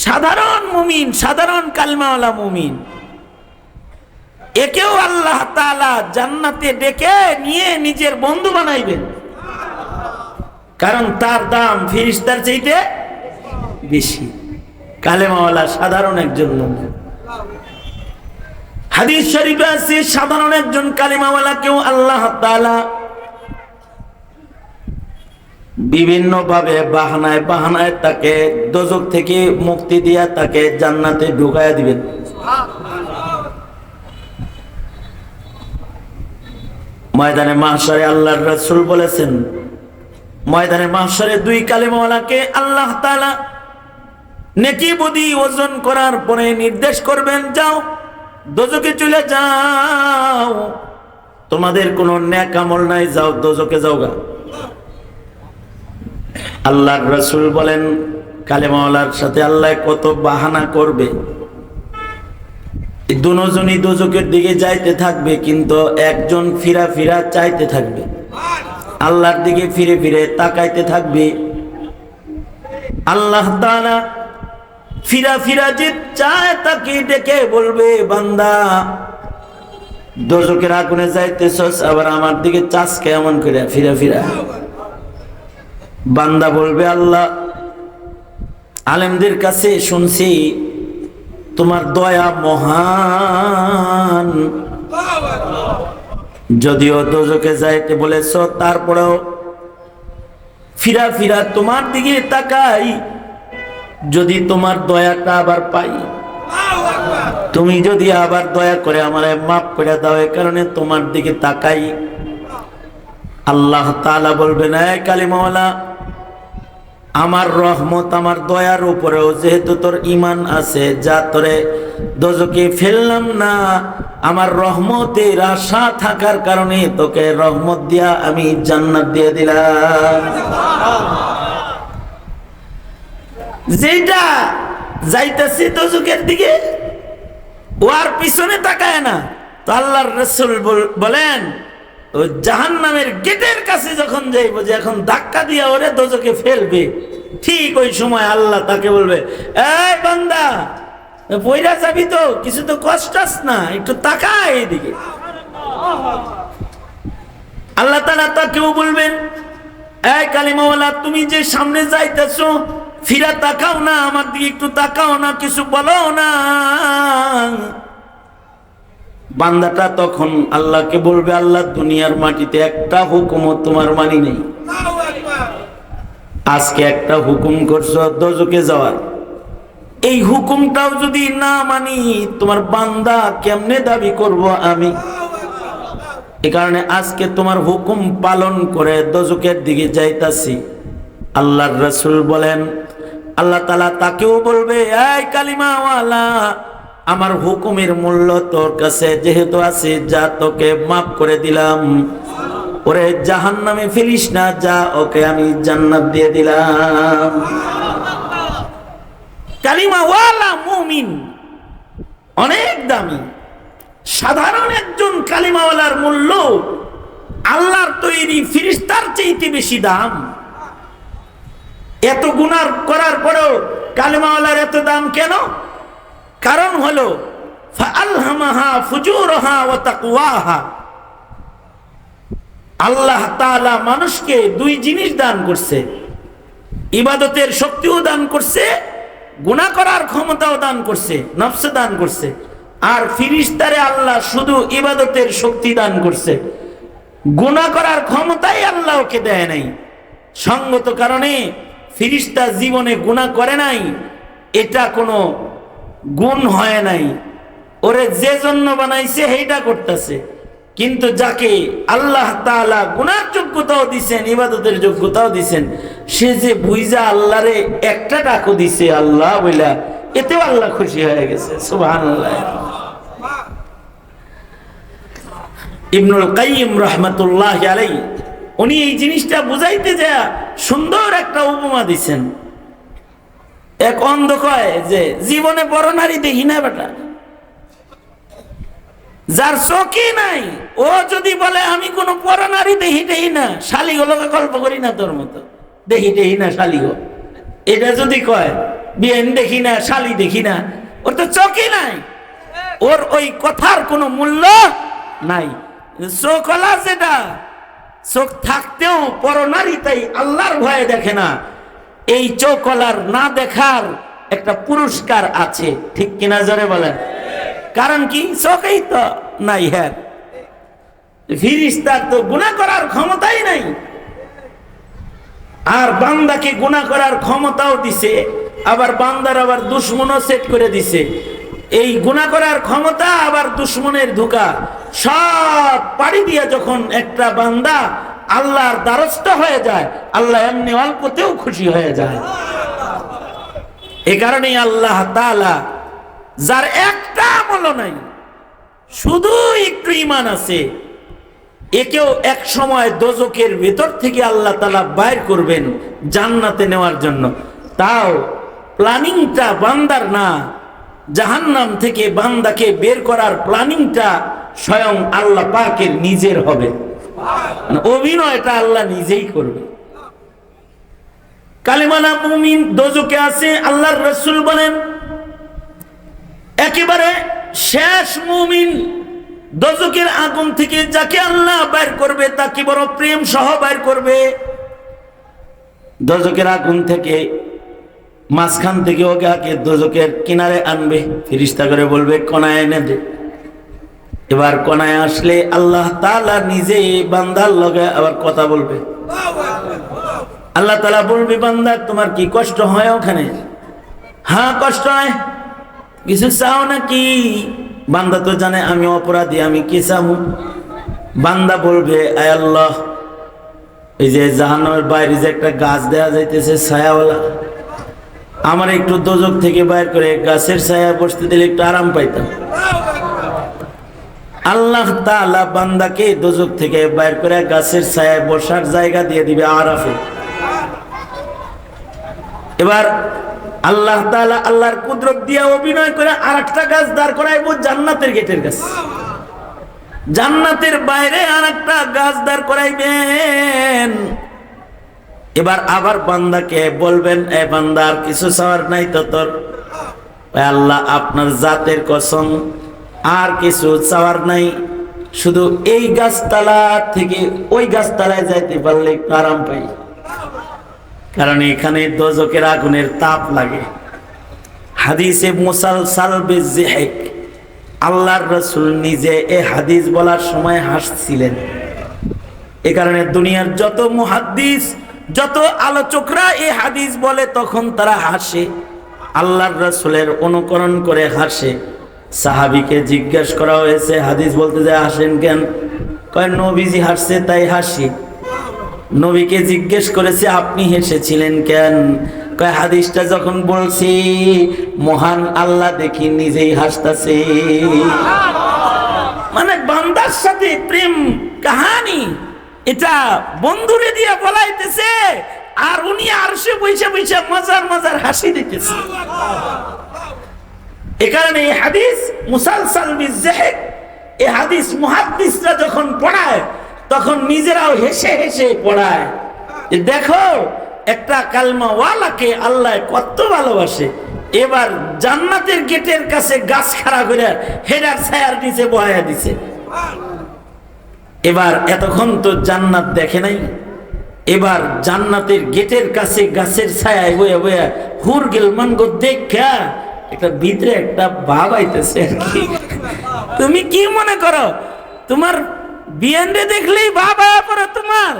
সাধারণ মুমিন, সাধারণ কালিমাওয়ালা মুমিন, একেও আল্লাহ তাআলা জান্নাতে ডেকে নিয়ে নিজের বন্ধু বানাইবেন, কারণ তার দাম ফেরেশতার চাইতে বেশি। কালেমাওয়ালা সাধারণ একজন মুমিন। হাদিস শরীফে আছে সাধারণ একজন কালিমাওয়ালাকেও আল্লাহ তাআলা বিভিন্ন ভাবে বাহানায় বাহানায় তাকে দোজখ থেকে মুক্তি দিয়া তাকে জান্নাতে ঢুকায়া দিবেন। ময়দানে মাহশরে আল্লাহর রাসূল বলেছেন, ময়দানে মাহশরে দুই কালিমাওয়ালাকে আল্লাহ তাআলা নেকি বদি ওজন করার পরে নির্দেশ করবেন, যাও দোজখে চলে যাও, তোমাদের কোনো নেক আমল নাই, যাও দোজখে যাওগা। আল্লাহর রাসূল বলেন, কালিমাওয়ালার সাথে আল্লাহ কত বাহানা করবে, দুজনই দোজখের দিকে যাইতে থাকবে, কিন্তু একজন ফিরা ফিরা চাইতে থাকবে, আল্লাহর দিকে ফিরে ফিরে তাকাইতে থাকবে। আল্লাহ তাআলা ফিরা ফিরা যে চায় তাকে ডেকে বলবে, বান্দা দোজখের আগুনে যাইতেছস, আবার আমার দিকে চাস কেমন করে ফিরা ফিরা? বান্দা বলবে, আল্লাহ আলেমদের কাছে শুনছি তোমার দয়া মহান, যদিও দোজখে যাইতে বলেছ তারপরেও ফিরা ফিরা তোমার দিকে তাকাই, যদি তোমার দয়াটা আবার পাই, তুমি যদি আবার দয়া করে আমারে মাফ করে দাও, এই কারণে তোমার দিকে তাকাই। আল্লাহ তাআলা বলবেন, এই কালিমাওয়ালা, আমার রহমত আমার দয়ার উপরেও যেহেতু তোর ঈমান আছে, যা তোরে দোজখে ফেললাম না, আমার রহমতের আশা থাকার কারণে তোকে রহমত দিয়া আমি জান্নাত দিয়ে দিলাম। যেটা যাইতেছি দোজখের দিকে, ও আর পিছনে তাকায় না, তো আল্লাহর রাসূল বলেন, ও জাহান্নামের গেটের কাছে যখন যাইব, যে এখন ধাক্কা দিয়া ওরে দোজখে ফেলবে, ঠিক ওই সময় আল্লাহ তাকে বলবে, এই বান্দা পয়রা যাবি তো, কিছু তো কষ্টাস না, একটু তাকা এইদিকে। আল্লাহ তাআলা তাকেও বলবেন, এই কালিমাওয়ালা, তুমি যে সামনে যাইতেছো, ফিরা তাকাও না, আমার দিকে একটু তাকাও না, কিছু বলো না। বান্দাটা তখন আল্লাহকে বলবে, আল্লাহ দুনিয়ার মাটিতে একটা হুকুমও তোমার মানি নেই, আজকে একটা হুকুম করছো দোজখে যাওয়ার, এই হুকুমটাও যদি না মানি তোমার বান্দা কেমনে দাবি করব আমি? এ কারণে আজকে তোমার হুকুম পালন করে দোজখের দিকে যাইতাছি। আল্লাহর রাসূল বলেন, আল্লাহ তাআলা তাকেও বলবে, এই কালিমাওয়ালা, আমার হুকুমের মূল্য তোর কাছে যেহেতু আছে, যা তোকে মাফ করে দিলাম, ওরে জাহান্নামে ফেলিস না, যা ওকে আমি জান্নাত দিয়ে দিলাম। কালিমাওয়ালা মুমিন অনেক দামি। সাধারণ একজন কালিমাওয়ালার মূল্য আল্লাহর তৈরি ফেরেশতার চাইতে বেশি দাম। এত গুনাহ করার পরেও কালিমাওয়ালার এত দাম কেন? কারণ হলো ফাআলহামাহা ফুজুরহা ওয়া তাকওয়াহা। আল্লাহ তাআলা মানুষকে দুই জিনিস দান করছে, ইবাদতের শক্তিও দান করছে, গুনাহ করার ক্ষমতাও দান করছে, নফস দান করছে। আর ফেরেশতারে আল্লাহ শুধু ইবাদতের শক্তি দান করছে, গুনাহ করার ক্ষমতাই আল্লাহ ওকে দেয় নাই। সঙ্গত কারণে ফেরেশতা জীবনে গুনাহ করে নাই, এটা কোনো গুণ হয় নাই, ওরে যে জন্য বানাইছে সেইটা করতেছে। কিন্তু যাকে আল্লাহ তাআলা গুনার যোগ্যতাও দিছেন, ইবাদতের যোগ্যতাও দিছেন, সে যে বুঝা আল্লাহরে একটা ডাকও দিছে আল্লাহ বইলা, এতেও আল্লাহ খুশি হয়ে গেছে। সুবহানাল্লাহ। ইবনুল কাইয়িম রাহমাতুল্লাহি আলাইহি উনি এই জিনিসটা বুঝাইতে যায় সুন্দর একটা উপমা দিছেন। এক অন্ধ কয় যে জীবনে বড় নারী দেখি না বেটা, যার চোখই নাই ও যদি বলে আমি কোন বড় নারী দেখি না, শালিগুলোকে গল্প করি না তোর মতো দেখি না শালিগো, এটা যদি কয় বিয়েন দেখি না, শালি দেখি না, ওর তো চোখই নাই, ওর ওই কথার কোনো মূল্য নাই। চোখলা যেটা, চোখ থাকতেও পরনারী তাই আল্লাহর ভয়ে দেখে না, এই চোখলার না দেখার একটা পুরস্কার আছে, ঠিক কিনা জোরে বলেন? কারণ কি? চোখেই তো নাই। হ্যাঁ, ফিরিস্তার তো গুনাহ করার ক্ষমতাই নাই, আর বান্দাকে গুনাহ করার ক্ষমতাও দিছে, আবার বান্দার আবার দুশ্মনও সেট করে দিছে। এই গুনাহ করার ক্ষমতা আবার দুশ্মনের ধোঁকা সব পাড়ি দিয়া যখন একটা বান্দা আল্লাহর দ্বারস্থ হয়ে যায়, আল্লাহ এমনি অল্পতেও খুশি হয়ে যায়। এ কারণেই আল্লাহ তাআলা যার একটা আমল নাই, শুধু একটু ঈমান আছে, একেও এক সময় দোজখের ভেতর থেকে আল্লাহ তাআলা বাইর করবেন জান্নাতে নেওয়ার জন্য। তাও প্ল্যানিংটা বান্দার না, জাহান্নাম থেকে বান্দাকে বের করার প্ল্যানিংটা স্বয়ং আল্লাহ পাকের নিজের হবে, অভিনয়টা আল্লাহ নিজেই করবে। কালিমালা মুমিন দোজখে আছে, আল্লাহর রাসূল বলেন একেবারে শেষ মুমিন দোজখের আগুন থেকে যাকে আল্লাহ বের করবে তাকে বড় প্রেম সহ বের করবে। দোজখের আগুন থেকে মাঝখান থেকে ওকে আগে দোজখের কিনারে আনবে, ফেরেশতা করে বলবে কোনায় এনে দে। এবার কোনায় আসলে আল্লাহ তাআলা নিজে বান্দার লগে আবার কথা বলবে। আল্লাহ তাআলা বলবে, বান্দা তোমার কি কষ্ট হয় ওখানে? হ্যাঁ কষ্ট হয়। কিছু চাও নাকি? বান্দা তো জানে আমি অপরাধী, আমি কি চাবো? বান্দা বলবে, আয় আল্লাহ, এই যে জাহান্নামের বাইরে যে একটা গাছ দেয়া যাইতেছে ছায়াওয়ালা, আমার একটু দোজখ থেকে বাইর করে গাছের ছায়া বসতে দিলে একটু আরাম পাইতাম। আল্লাহ তাআলা বান্দাকে দোজখ থেকে বাইর করে গাছের ছায়ায় বসার জায়গা দিয়ে দিবে আরাফে। এবার আল্লাহ তাআলা আল্লাহর কুদরত দিয়ে অভিনয় করে আরেকটা গাছ দাঁড় করাইবো জান্নাতের গেটের কাছে, জান্নাতের বাইরে আরেকটা গাছ দাঁড় করাইবেন। এবার আবার বান্দাকে বলবেন, এ বান্দা আর কিছু চাওয়ার নাই তো তোর? আল্লাহ আপনার জাতের কসম, আর কিছু চাওয়ার নাই, শুধু এই গাছতলা থেকে ওই গাছতলায় যাইতে পারলে একটু আরাম পাই, কারণ এখানে দোজখের আগুনের তাপ লাগে। হাদিসে মুসালসাল বিযিহক, আল্লাহর রাসূল নিজে এই হাদিস বলার সময় হাসছিলেন। এ কারণে দুনিয়ার যত মুহাদ্দিস, যত আলোচকরা এই হাদিস বলে তখন তারা হাসে, আল্লাহর রাসূলের অনুকরণ করে হাসে। সাহাবীকে জিজ্ঞেস করা হয়েছে, হাদিস বলতে যায় হাসেন কেন? কয় নবীজি হাসছে তাই হাসি। নবীকে জিজ্ঞেস করেছে আপনি হেসেছিলেন কেন? কয় হাদিসটা যখন বলছি মহান আল্লাহ দেখি নিজেই হাসতাছে। মানে বান্দার সাথে প্রেম কাহানি, এটা বন্ধুরে দিয়ে বলাইতেছে, আর উনি আরশে বইসা বইসা মজার মজার হাসি দিতেছে। এ কারণে এই হাদিস মুসালসাল বিযিহক, এই হাদিস মুহাদ্দিসরা যখন পড়ায় তখন নিজেরাও হেসে হেসে পড়ায়। দেখো একটা কালমাওয়ালাকে আল্লাহ কত ভালোবাসে। এবার জান্নাতের গেটের কাছে গাছ খাড়া করে হেডার ছায়ার নিচে বহায়া দিছে। এবার এতক্ষণ তো জান্নাত দেখে নাই, এবার জান্নাতের গেটের কাছে গাছের ছায়ায় বয়ে বয়ে হুর গেলমান গো দেখা একটা ভিতরে একটা ভাব আইতেছে আর কি। তুমি কি মনে করো তোমার বিয়েন্ডে দেখলেই ভাব আয়া পড়ে তোমার?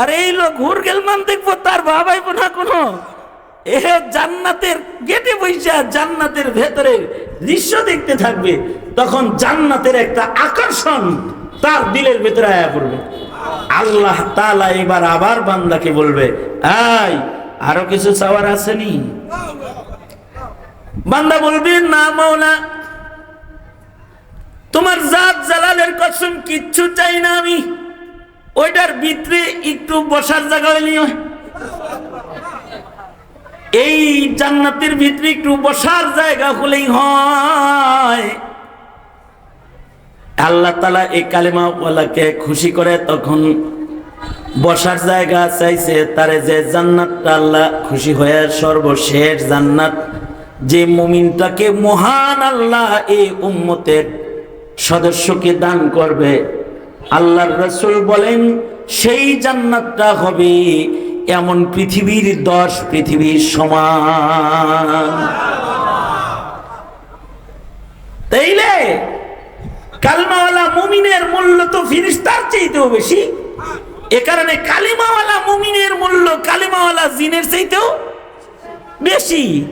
আর এই লোক হুর গেলমান দেখবো তার ভাব আইব না কোনো? এ জান্নাতের গেটে বইসা জান্নাতের ভেতরে দৃশ্য দেখতে থাকবে, তখন জান্নাতের একটা আকর্ষণ তার দিলের ভেতরে আয়া পড়বে। আল্লাহ তাআলা এবার আবার বান্দাকে বলবে, এই আরো কিছু চাওয়ার আসেনি? বান্দা বলবে, না মাওলা, তোমার জাত জালালের কসম কিচ্ছু চাই না আমি, ওইটার ভিতরে একটু বসার জায়গা হইলেই হয়। এই জান্নাতের ভিতরে একটু বসার জায়গা হলেই হয়। আল্লাহ তাআলা এই কালেমাওয়ালাকে খুশি করে তখন বসার জায়গা চাইছে, তারে যে জান্নাতটা আল্লাহ খুশি হয়ে সর্বশেষ জান্নাত যে মুমিনটাকে মহান আল্লাহ এই উম্মতের সদস্যকে দান করবে, আল্লাহর রাসূল বলেন সেই জান্নাতটা হবে এমন পৃথিবীর 10 পৃথিবীর সমান। তাইলে কালিমাওয়ালা মুমিনের মূল্য তো ফেরেশতার চাইতেও বেশি। এ কারণে কালিমাওয়ালা মুমিনের মূল্য কালিমাওয়ালা জিনের চাইতেও বেশি।